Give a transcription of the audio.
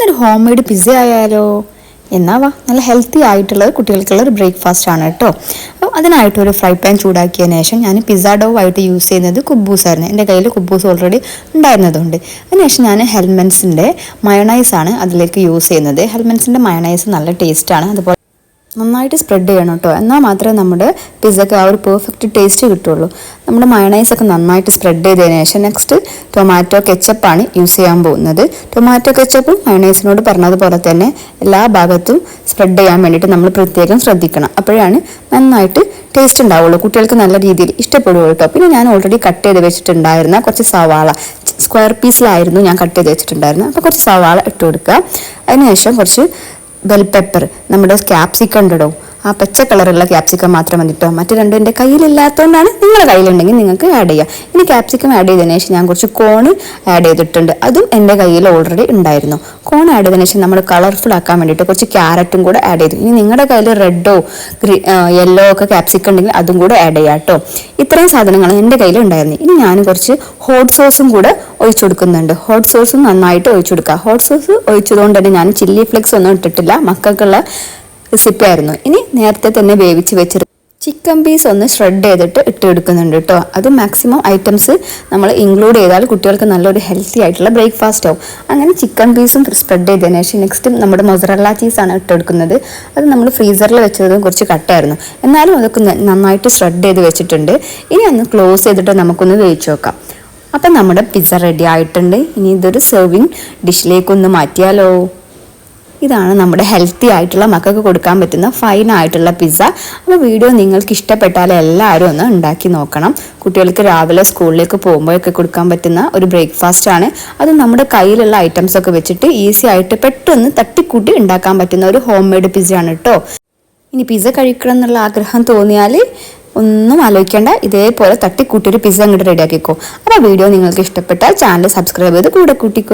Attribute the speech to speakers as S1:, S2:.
S1: ഇന്നൊരു home made pizza ആയാലോ? എന്നാ വാ, നല്ല ഹെൽത്തി ആയിട്ടുള്ളത് കുട്ടികൾക്കുള്ള ഒരു ബ്രേക്ക്ഫാസ്റ്റ് ആണ് കേട്ടോ. അപ്പോൾ അതിനായിട്ട് ഒരു ഫ്രൈ പാൻ ചൂടാക്കിയതിന് ശേഷം ഞാൻ പിസ്സ ഡോ ആയിട്ട് യൂസ് ചെയ്യുന്നത് കുബൂസായിരുന്നു. എൻ്റെ കയ്യിൽ കുബൂസ് ഓൾറെഡി ഉണ്ടായിരുന്നതുകൊണ്ട് അതിനുശേഷം ഞാൻ ഹെൽമൻസിൻ്റെ മയണൈസാണ് അതിലേക്ക് യൂസ് ചെയ്യുന്നത്. ഹെൽമൻസിൻ്റെ മയണൈസ് നല്ല ടേസ്റ്റാണ്. അതുപോലെ നന്നായിട്ട് സ്പ്രെഡ് ചെയ്യണം കേട്ടോ, എന്നാൽ മാത്രമേ നമ്മുടെ പിസ്സക്ക് ആ ഒരു പെർഫെക്റ്റ് ടേസ്റ്റ് കിട്ടുള്ളൂ. നമ്മുടെ മയണൈസൊക്കെ നന്നായിട്ട് സ്പ്രെഡ് ചെയ്തതിന് ശേഷം നെക്സ്റ്റ് ടൊമാറ്റോ കെച്ചപ്പാണ് യൂസ് ചെയ്യാൻ പോകുന്നത്. ടൊമാറ്റോ കെച്ചപ്പും മയണൈസിനോട് പറഞ്ഞതുപോലെ തന്നെ എല്ലാ ഭാഗത്തും സ്പ്രെഡ് ചെയ്യാൻ വേണ്ടിയിട്ട് നമ്മൾ പ്രത്യേകം ശ്രദ്ധിക്കണം. അപ്പോഴാണ് നന്നായിട്ട് ടേസ്റ്റ് ഉണ്ടാവുള്ളൂ, കുട്ടികൾക്ക് നല്ല രീതിയിൽ ഇഷ്ടപ്പെടുള്ളൂ കേട്ടോ. പിന്നെ ഞാൻ ഓൾറെഡി കട്ട് ചെയ്ത് വെച്ചിട്ടുണ്ടായിരുന്ന കുറച്ച് സവാള സ്ക്വയർ പീസിലായിരുന്നു ഞാൻ കട്ട് ചെയ്ത് വെച്ചിട്ടുണ്ടായിരുന്നത്. അപ്പോൾ കുറച്ച് സവാള ഇട്ട് കൊടുക്കുക. അതിനുശേഷം കുറച്ച് ബെൽ പെപ്പർ, നമ്മുടെ ക്യാപ്സിക്കം ഉണ്ടോ, ആ പച്ച കളറുള്ള ക്യാപ്സിക്കം മാത്രം മതി കേട്ടോ. മറ്റു രണ്ടും എൻ്റെ കയ്യിലില്ലാത്തതുകൊണ്ടാണ്, നിങ്ങളുടെ കയ്യിലുണ്ടെങ്കിൽ നിങ്ങൾക്ക് ആഡ് ചെയ്യാം. ഇനി ക്യാപ്സിക്കം ആഡ് ചെയ്തതിന് ശേഷം ഞാൻ കുറച്ച് കോൺ ആഡ് ചെയ്തിട്ടുണ്ട്, അതും എൻ്റെ കയ്യിൽ ഓൾറെഡി ഉണ്ടായിരുന്നു. കോൺ ആഡ് ചെയ്തതിന് ശേഷം നമ്മൾ കളർഫുൾ ആക്കാൻ വേണ്ടിയിട്ട് കുറച്ച് ക്യാരറ്റും കൂടെ ആഡ് ചെയ്തു. ഇനി നിങ്ങളുടെ കയ്യിൽ റെഡോ യെല്ലോ ഒക്കെ ക്യാപ്സിക്കം ഉണ്ടെങ്കിൽ അതും കൂടെ ആഡ് ചെയ്യാം കേട്ടോ. ഇത്രയും സാധനങ്ങൾ എൻ്റെ കയ്യിൽ ഉണ്ടായിരുന്നു. ഇനി ഞാൻ കുറച്ച് ഹോട്ട് സോസും കൂടെ ഒഴിച്ചു കൊടുക്കുന്നുണ്ട്. ഹോട്ട് സോസും നന്നായിട്ട് ഒഴിച്ചു കൊടുക്കുക. ഹോട്ട് സോസ് ഒഴിച്ചതുകൊണ്ട് തന്നെ ഞാൻ ചില്ലി ഫ്ലെക്സ് ഒന്നും ഇട്ടിട്ടില്ല, മക്കൾക്കുള്ള റെസിപ്പി ആയിരുന്നു. ഇനി നേരത്തെ തന്നെ വേവിച്ച് വെച്ചിട്ട് ചിക്കൻ പീസ് ഒന്ന് ഷ്രെഡ് ചെയ്തിട്ട് ഇട്ടെടുക്കുന്നുണ്ട് കേട്ടോ. അത് മാക്സിമം ഐറ്റംസ് നമ്മൾ ഇൻക്ലൂഡ് ചെയ്താൽ കുട്ടികൾക്ക് നല്ലൊരു ഹെൽത്തി ആയിട്ടുള്ള ബ്രേക്ക്ഫാസ്റ്റ് ആവും. അങ്ങനെ ചിക്കൻ പീസും സ്പ്രെഡ് ചെയ്തതിന് ശേഷം നെക്സ്റ്റ് നമ്മുടെ മൊസറല്ല ചീസാണ് ഇട്ടെടുക്കുന്നത്. അത് നമ്മൾ ഫ്രീസറിൽ വെച്ചതും കുറച്ച് കട്ടായിരുന്നു, എന്നാലും അതൊക്കെ നന്നായിട്ട് ഷ്രെഡ് ചെയ്ത് വെച്ചിട്ടുണ്ട്. ഇനി ഒന്ന് ക്ലോസ് ചെയ്തിട്ട് നമുക്കൊന്ന് വേവിച്ച് നോക്കാം. അപ്പം നമ്മുടെ പിസ്സ റെഡി ആയിട്ടുണ്ട്. ഇനി ഇതൊരു സെർവിങ് ഡിഷിലേക്കൊന്ന് മാറ്റിയാലോ? ഇതാണ് നമ്മുടെ ഹെൽത്തി ആയിട്ടുള്ള മക്കൾക്ക് കൊടുക്കാൻ പറ്റുന്ന ഫൈൻ ആയിട്ടുള്ള പിസ്സ. അപ്പോൾ വീഡിയോ നിങ്ങൾക്ക് ഇഷ്ടപ്പെട്ടാൽ എല്ലാവരും ഒന്ന് ഉണ്ടാക്കി നോക്കണം. കുട്ടികൾക്ക് രാവിലെ സ്കൂളിലേക്ക് പോകുമ്പോഴൊക്കെ കൊടുക്കാൻ പറ്റുന്ന ഒരു ബ്രേക്ക്ഫാസ്റ്റ് ആണ്. അത് നമ്മുടെ കയ്യിലുള്ള ഐറ്റംസ് ഒക്കെ വെച്ചിട്ട് ഈസി ആയിട്ട് പെട്ടെന്ന് തട്ടിക്കൂട്ടി ഉണ്ടാക്കാൻ പറ്റുന്ന ഒരു ഹോം മെയ്ഡ് പിസ്സ ആണ് കേട്ടോ. ഇനി പിസ്സ കഴിക്കണം എന്നുള്ള ആഗ്രഹം തോന്നിയാൽ ഒന്നും ആലോചിക്കേണ്ട, ഇതേപോലെ തട്ടിക്കൂട്ടി ഒരു പിസ്സ അങ്ങോട്ട് റെഡിയാക്കിക്കോ. അപ്പോൾ വീഡിയോ നിങ്ങൾക്ക് ഇഷ്ടപ്പെട്ടാൽ ചാനൽ സബ്സ്ക്രൈബ് ചെയ്ത് കൂടെ കൂട്ടിക്കോ.